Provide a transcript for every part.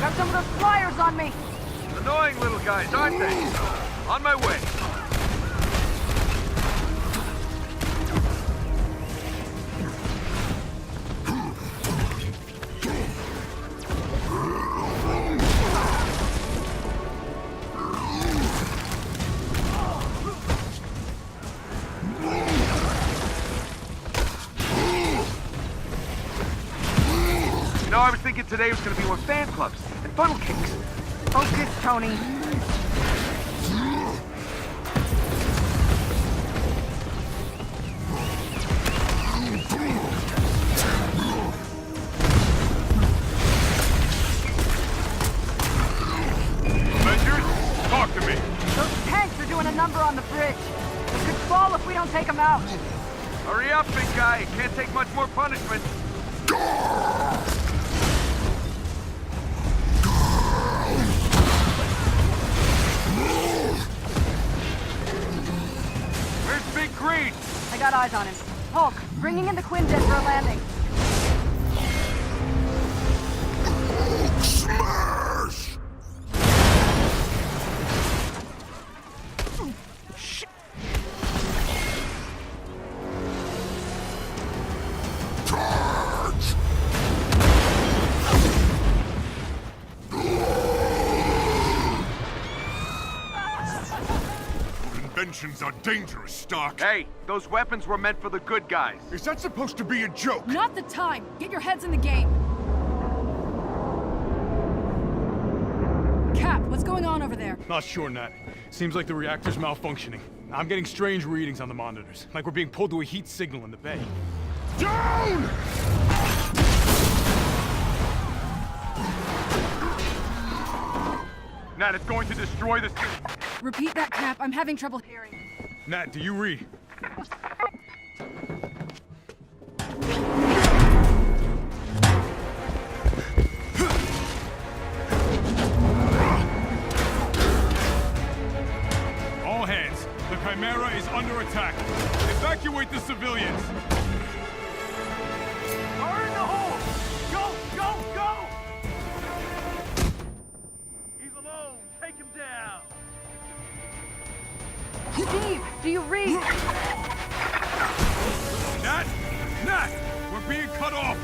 Got some of those flyers on me! Annoying little guys, aren't they? On my way. You know, I was thinking today was going to be more fan clubs and funnel cakes. Focus, Tony. Avengers, talk to me. Those tanks are doing a number on the bridge. They could fall if we don't take them out. Hurry up, big guy. Can't take much more punishment. Where's Big Green? I got eyes on him. Hulk, bringing in the Quinjet for a landing. Smash! Shit. Charge! Inventions are dangerous, Stark. Hey, those weapons were meant for the good guys. Is that supposed to be a joke? Not the time! Get your heads in the game! Cap, what's going on over there? Not sure, Nat. Seems like the reactor's malfunctioning. I'm getting strange readings on the monitors, like we're being pulled to a heat signal in the bay. Down! Nat, it's going to destroy the city. Repeat that, Cap. I'm having trouble hearing. Nat, do you read? All hands, the Chimera is under attack. Evacuate the civilians. Fire in the hole! Go, go, go! He's alone. Take him down. Steve, do you read? Nat! Nat! We're being cut off!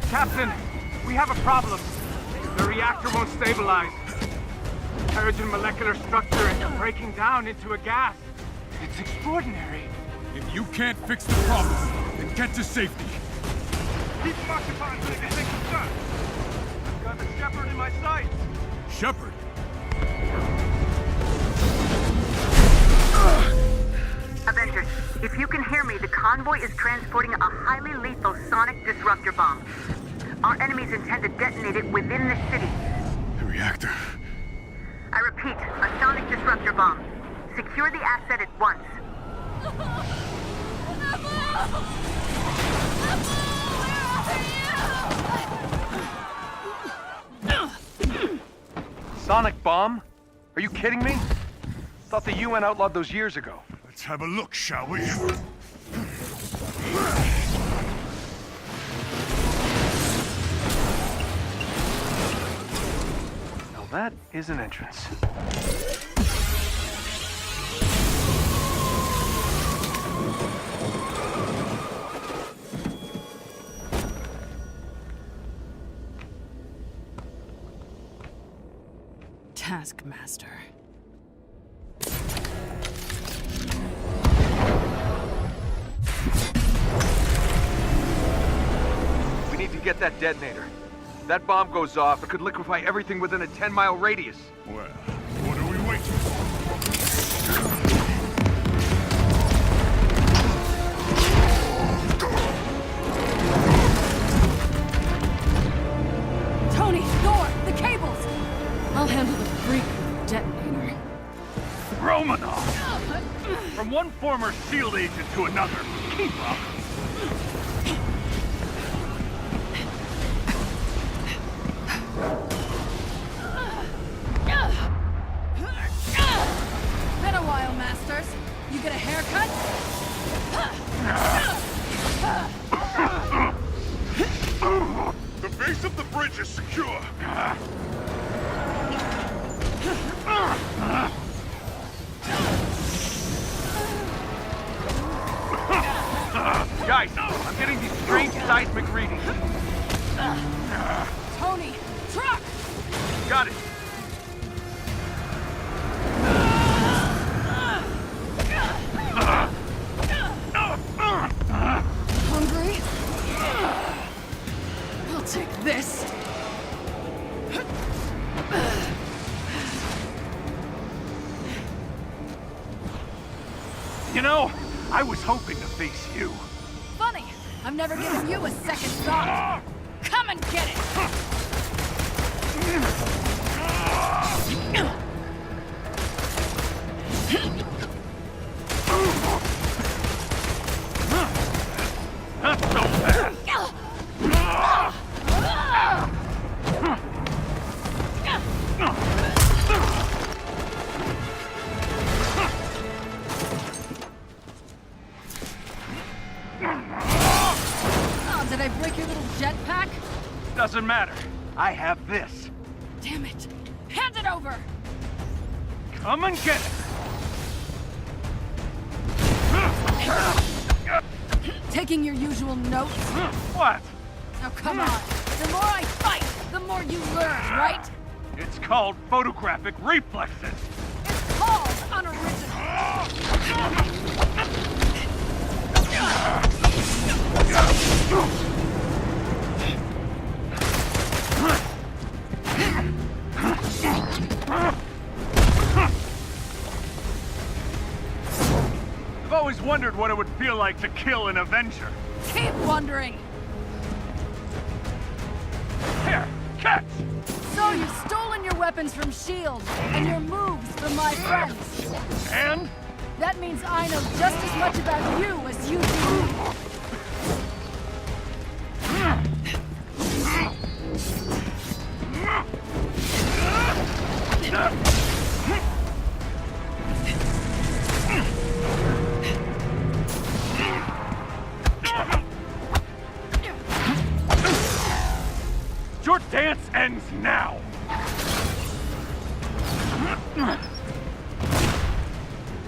Captain, we have a problem. The reactor won't stabilize. Terrigen molecular structure is breaking down into a gas. It's extraordinary. If you can't fix the problem, then get to safety. Keep them occupied so they can take some shots. I've got the Shepherd in my sights. Shepard! Avengers, if you can hear me, the convoy is transporting a highly lethal sonic disruptor bomb. Our enemies intend to detonate it within the city. The reactor. I repeat, a sonic disruptor bomb. Secure the asset at once. Sonic bomb? Are you kidding me? Thought the UN outlawed those years ago. Let's have a look, shall we? Now that is an entrance. taskmaster. We need to get that detonator. That bomb goes off, it could liquefy everything within a 10-mile radius. Well, what are we waiting for? Tony, Thor, the cables! I'll handle the freak detonator. Romanov! From one former SHIELD agent to another. Keep up. Been a while, Masters. You get a haircut? The base of the bridge is secure. Guys, I'm getting these strange seismic readings. Tony, truck! Got it. Hungry? I'll take this. You know, I was hoping to face you. Funny, I've never given you a second thought. Come and get it! Not so fast. Oh, did I break your little jetpack? Doesn't matter. I have this. Damn it! Hand it over! Come and get it. Taking your usual notes? What? Now come on. The more I fight, the more you learn, right? It's called photographic reflexes. It's called unoriginal. I've always wondered what it would feel like to kill an Avenger. Keep wondering. Here, catch! So you've stolen your weapons from S.H.I.E.L.D. and your moves from my friends. And? That means I know just as much about you as you do. Your dance ends now!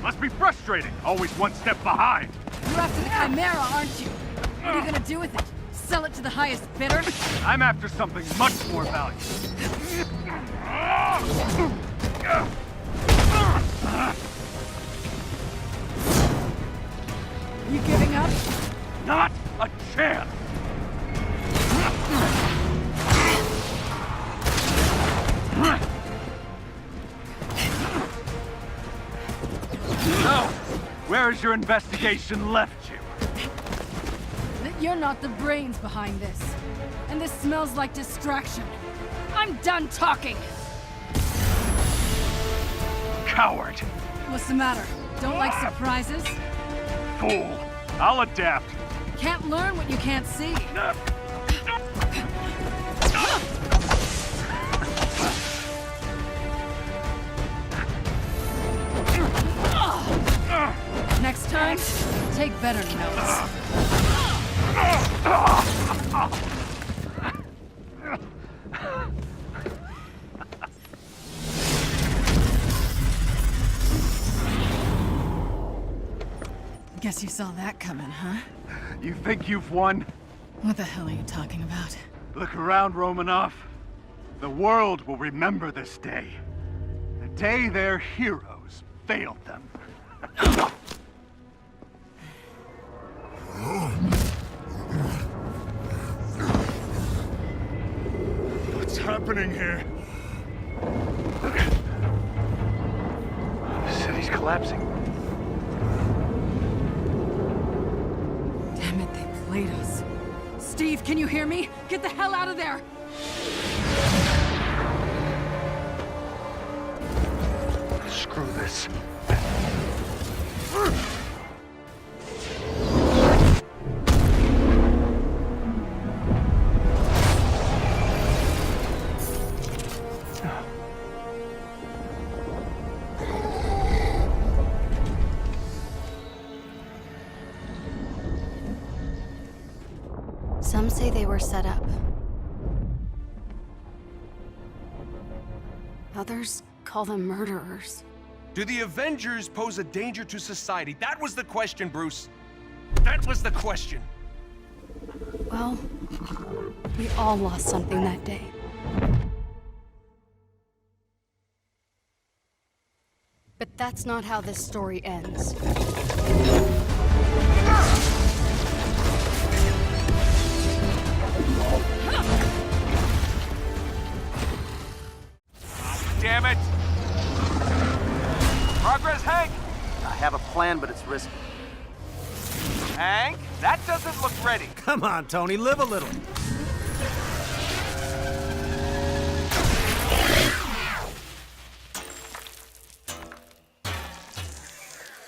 Must be frustrating, always one step behind. You're after the Chimera, aren't you? What are you gonna do with it? Sell it to the highest bidder? I'm after something much more valuable. You giving up? Not a chance! So, where has your investigation left you? That you're not the brains behind this. And this smells like distraction. I'm done talking! Coward! What's the matter? Don't like surprises? Fool! I'll adapt. Can't learn what you can't see. Next time, take better notes. Guess you saw that coming, huh? You think you've won? What the hell are you talking about? Look around, Romanov. The world will remember this day. day their heroes failed them. What's happening here? The city's collapsing. Damn it, they played us. Steve, can you hear me? Get the hell out of there! Screw this. Some say they were set up. Others call them murderers. Do the Avengers pose a danger to society? That was the question, Bruce. That was the question. Well, we all lost something that day. But that's not how this story ends. Damn it! Progress, Hank! I have a plan, but it's risky. Hank, that doesn't look ready. Come on, Tony, live a little.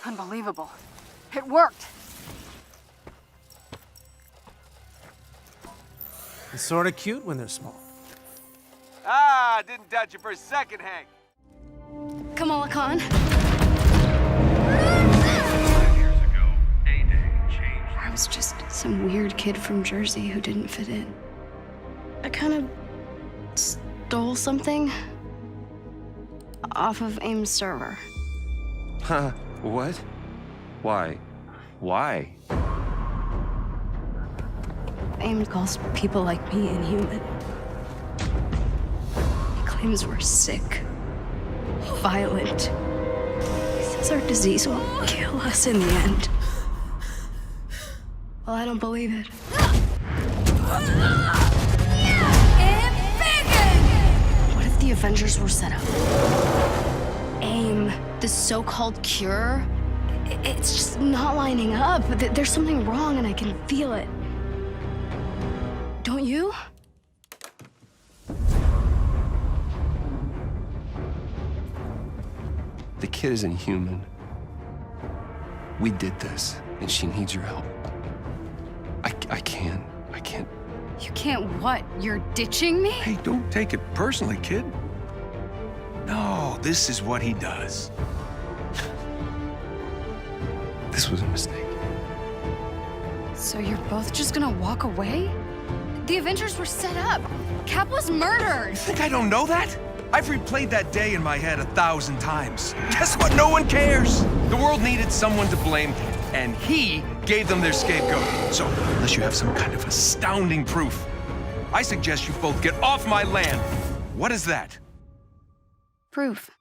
Unbelievable. It worked! It's sort of cute when they're small. Ah, didn't doubt you for a second, Hank. Kamala Khan. 5 years ago, A-Day changed. I was just some weird kid from Jersey who didn't fit in. I kind of stole something off of AIM's server. Huh? What? Why? Why? AIM calls people like me inhuman. He claims we're sick, violent. He says our disease will kill us in the end. Well, I don't believe it. What if the Avengers were set up? AIM, the so-called cure, it's just not lining up. There's something wrong and I can feel it. Don't you? The kid isn't human. We did this, and she needs your help. I can't. You can't what? You're ditching me? Hey, don't take it personally, kid. No, this is what he does. This was a mistake. So you're both just gonna walk away? The Avengers were set up. Cap was murdered. You think I don't know that? I've replayed that day in my head 1,000 times. Guess what? No one cares. The world needed someone to blame, and he gave them their scapegoat. So, unless you have some kind of astounding proof, I suggest you both get off my land. What is that? Proof.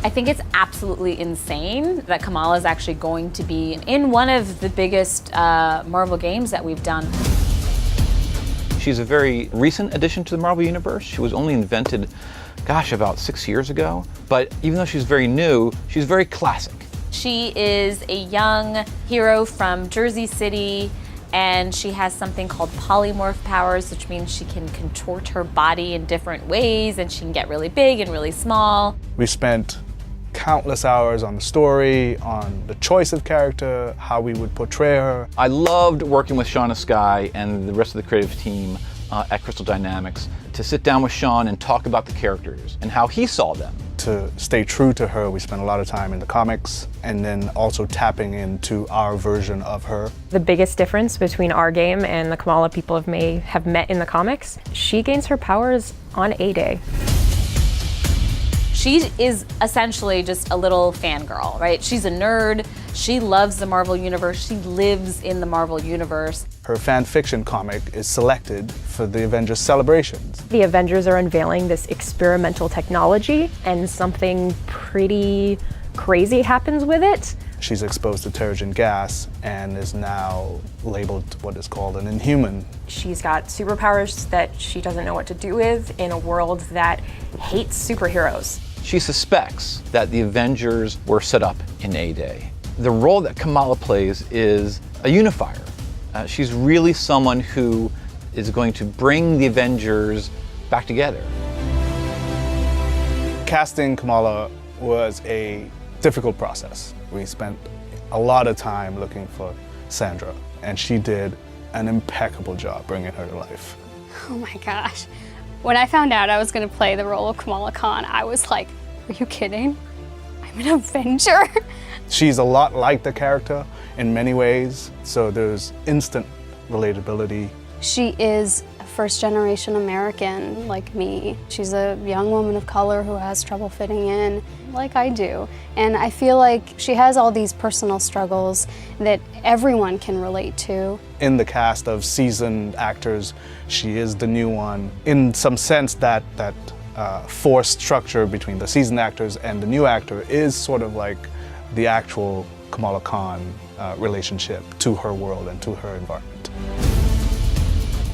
I think it's absolutely insane that Kamala is actually going to be in one of the biggest Marvel games that we've done. She's a very recent addition to the Marvel Universe. She was only invented, gosh, about 6 years ago. But even though she's very new, she's very classic. She is a young hero from Jersey City, and she has something called polymorph powers, which means she can contort her body in different ways, and she can get really big and really small. We spent countless hours on the story, on the choice of character, how we would portray her. I loved working with Shauna Skye and the rest of the creative team at Crystal Dynamics to sit down with Sean and talk about the characters and how he saw them. to stay true to her, we spent a lot of time in the comics and then also tapping into our version of her. The biggest difference between our game and the Kamala people may have met in the comics, she gains her powers on A-Day. She is essentially just a little fangirl, right? She's a nerd. She loves the Marvel Universe. She lives in the Marvel Universe. Her fan fiction comic is selected for the Avengers celebrations. The Avengers are unveiling this experimental technology, and something pretty crazy happens with it. She's exposed to Terrigen gas and is now labeled what is called an Inhuman. She's got superpowers that she doesn't know what to do with in a world that hates superheroes. She suspects that the Avengers were set up in A-Day. The role that Kamala plays is a unifier. She's really someone who is going to bring the Avengers back together. Casting Kamala was a difficult process. We spent a lot of time looking for Sandra, and she did an impeccable job bringing her to life. Oh my gosh. When I found out I was going to play the role of Kamala Khan, I was like, are you kidding? I'm an Avenger? She's a lot like the character in many ways, so there's instant relatability. She is a first-generation American like me. She's a young woman of color who has trouble fitting in, like I do. And I feel like she has all these personal struggles that everyone can relate to. In the cast of seasoned actors, she is the new one. In some sense, that forced structure between the seasoned actors and the new actor is sort of like the actual Kamala Khan relationship to her world and to her environment.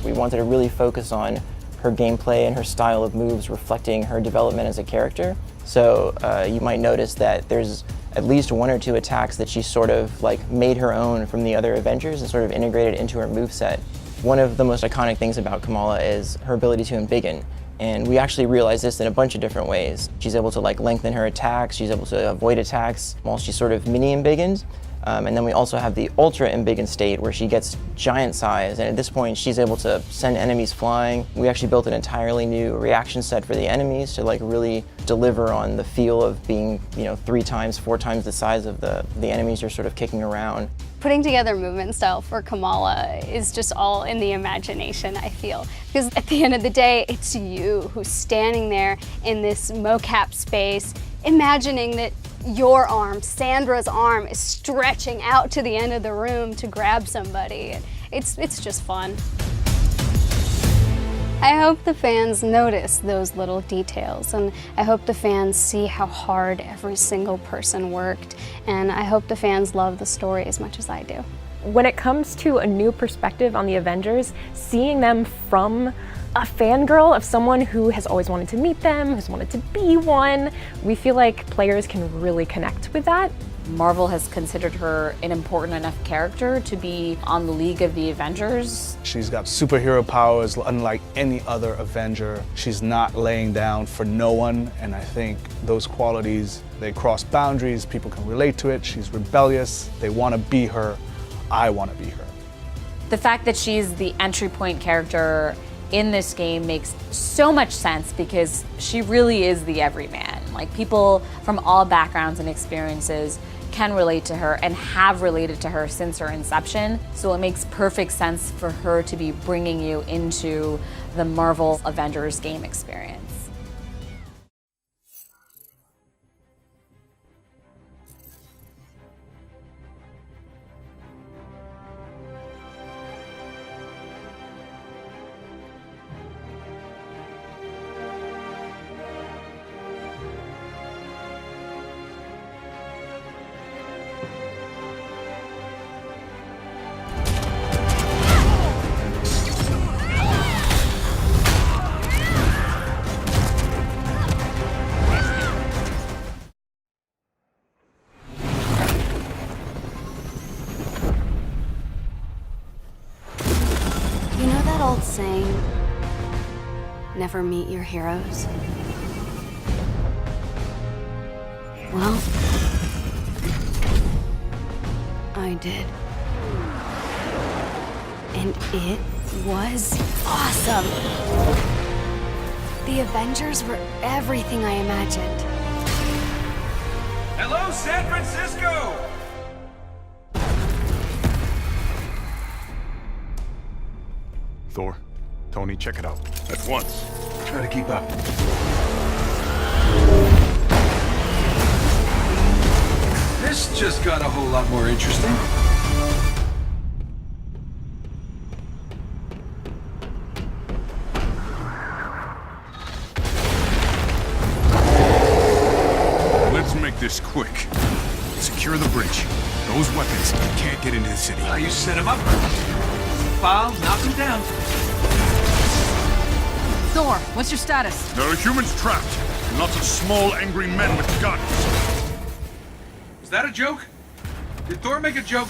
We wanted to really focus on her gameplay and her style of moves reflecting her development as a character. So you might notice that there's at least one or two attacks that she sort of like made her own from the other Avengers and sort of integrated into her moveset. One of the most iconic things about Kamala is her ability to embiggen. And we actually realize this in a bunch of different ways. She's able to like lengthen her attacks, she's able to avoid attacks while she's sort of mini embiggened. And then we also have the ultra embiggen state where she gets giant size, and at this point she's able to send enemies flying. We actually built an entirely new reaction set for the enemies to like really deliver on the feel of being, 3 times, 4 times the size of the enemies you're sort of kicking around. Putting together movement style for Kamala is just all in the imagination, I feel. Because at the end of the day, it's you who's standing there in this mocap space, imagining that your arm, Sandra's arm, is stretching out to the end of the room to grab somebody. It's just fun. I hope the fans notice those little details, and I hope the fans see how hard every single person worked, and I hope the fans love the story as much as I do. When it comes to a new perspective on the Avengers, seeing them from a fangirl of someone who has always wanted to meet them, who's wanted to be one, we feel like players can really connect with that. Marvel has considered her an important enough character to be on the League of the Avengers. She's got superhero powers unlike any other Avenger. She's not laying down for no one, and I think those qualities, they cross boundaries, people can relate to it. She's rebellious, they want to be her, I want to be her. The fact that she's the entry point character in this game makes so much sense because she really is the everyman. Like, people from all backgrounds and experiences can relate to her and have related to her since her inception. So it makes perfect sense for her to be bringing you into the Marvel Avengers game experience. Old saying, never meet your heroes. Well, I did. And it was awesome. The Avengers were everything I imagined. Hello, San Francisco! Thor, Tony, check it out. At once. Try to keep up. This just got a whole lot more interesting. Let's make this quick. Secure the bridge. Those weapons can't get into the city. You set him up. Foul, knock him down. Thor, what's your status? There are humans trapped. Lots of small, angry men with guns. Is that a joke? Did Thor make a joke?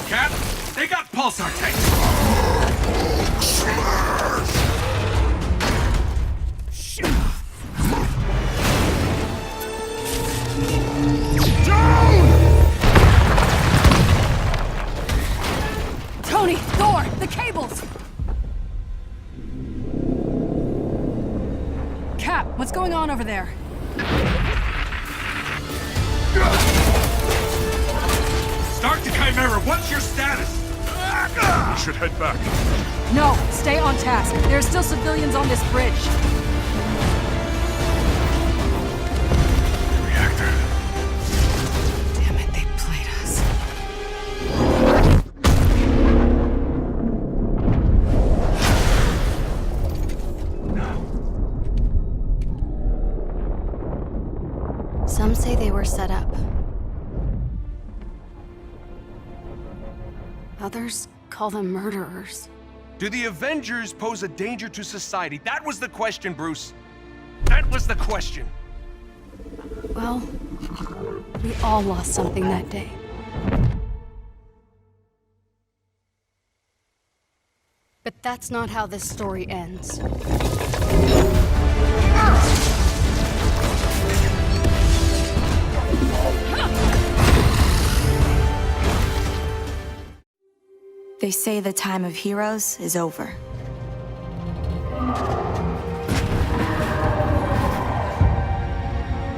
Cap, they got pulsar tanks. Tony, Thor, the cables! Cap, what's going on over there? Start the Chimera, what's your status? We should head back. No, stay on task. There are still civilians on this bridge. Reactor. Damn it, they played us. Some say they were set up. Others call them murderers. Do the Avengers pose a danger to society? That was the question, Bruce. That was the question. Well, we all lost something that day. But that's not how this story ends. They say the time of heroes is over.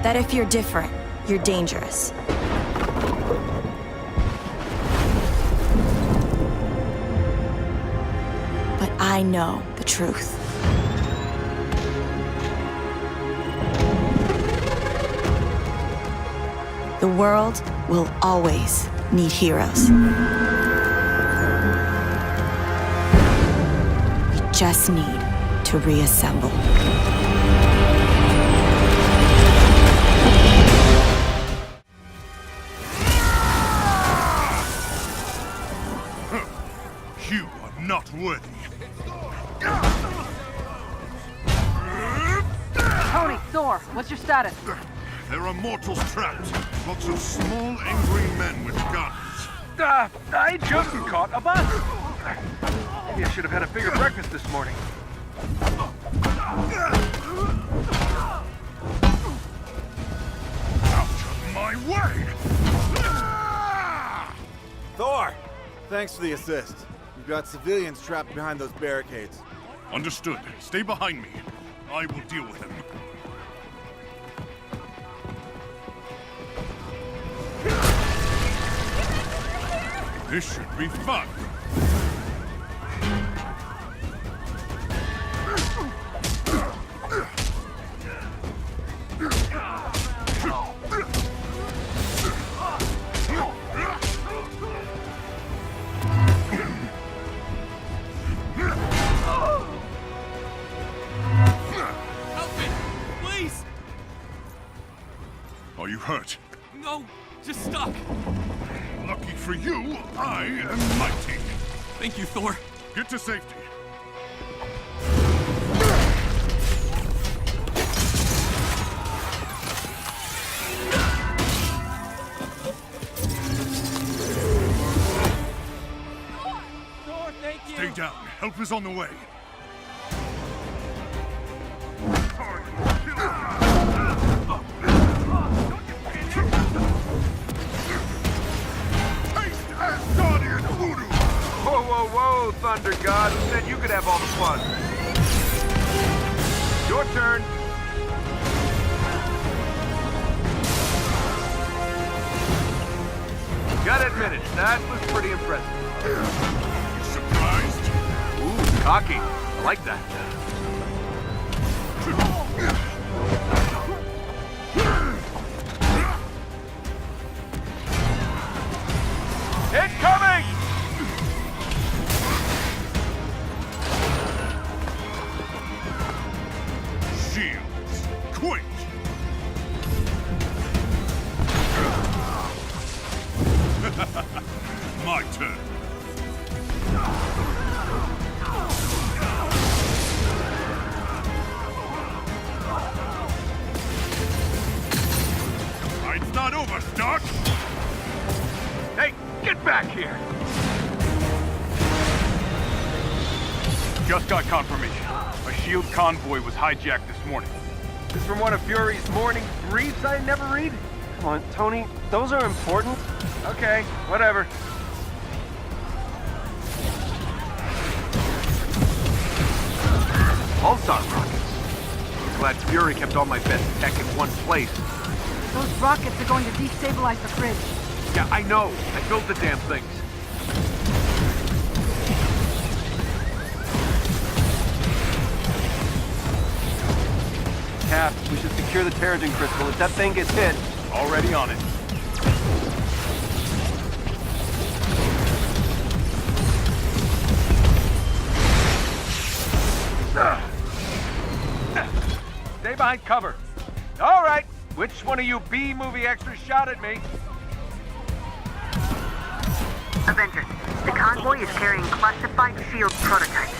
That if you're different, you're dangerous. But I know the truth. The world will always need heroes. Just need to reassemble. You are not worthy. Tony, Thor, what's your status? There are mortals trapped. Lots of small, angry men with guns. I just caught a bus. Maybe I should have had a bigger breakfast this morning. Out of my way! Thor! Thanks for the assist. We've got civilians trapped behind those barricades. Understood. Stay behind me. I will deal with them. This should be fun. Are you hurt? No, just stuck. Lucky for you, I am mighty. Thank you, Thor. Get to safety. Thor, thank you. Stay down. Help is on the way. Whoa, whoa, whoa, Thunder God. Who said you could have all the fun? Your turn. Gotta admit it, that was pretty impressive. You surprised? Ooh, cocky. I like that. Incoming! Shields, quick! My turn. Fight's not over, Stark! Hey, get back here! Just got confirmation. A shield convoy was hijacked this morning. This from one of Fury's morning briefs I never read? Come on, Tony, those are important. Okay, whatever. Pulsar rockets. Glad Fury kept all my best tech in one place. Those rockets are going to destabilize the bridge. Yeah, I know. I built the damn things. Cap, we should secure the Terrigen crystal if that thing gets hit. Already on it. Stay behind cover. All right. Which one of you B-movie extras shot at me? Avengers, the convoy is carrying classified shield prototypes.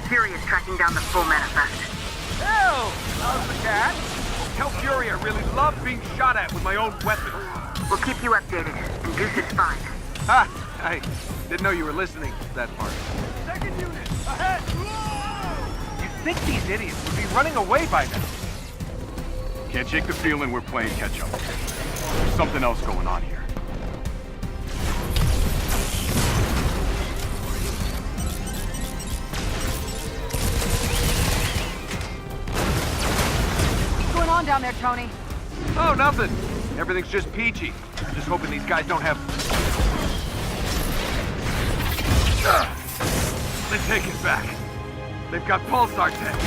Fury is tracking down the full manifest. Hell, how's the cat? Tell Fury I really love being shot at with my own weapon. We'll keep you updated, and Goose is fine. Ha! I didn't know you were listening to that part. Second unit, ahead! You'd think these idiots would be running away by now. Can't shake the feeling we're playing catch-up. There's something else going on here. What's going on down there, Tony? Oh, nothing. Everything's just peachy. I'm just hoping these guys don't have... They take it back. They've got pulsar tech.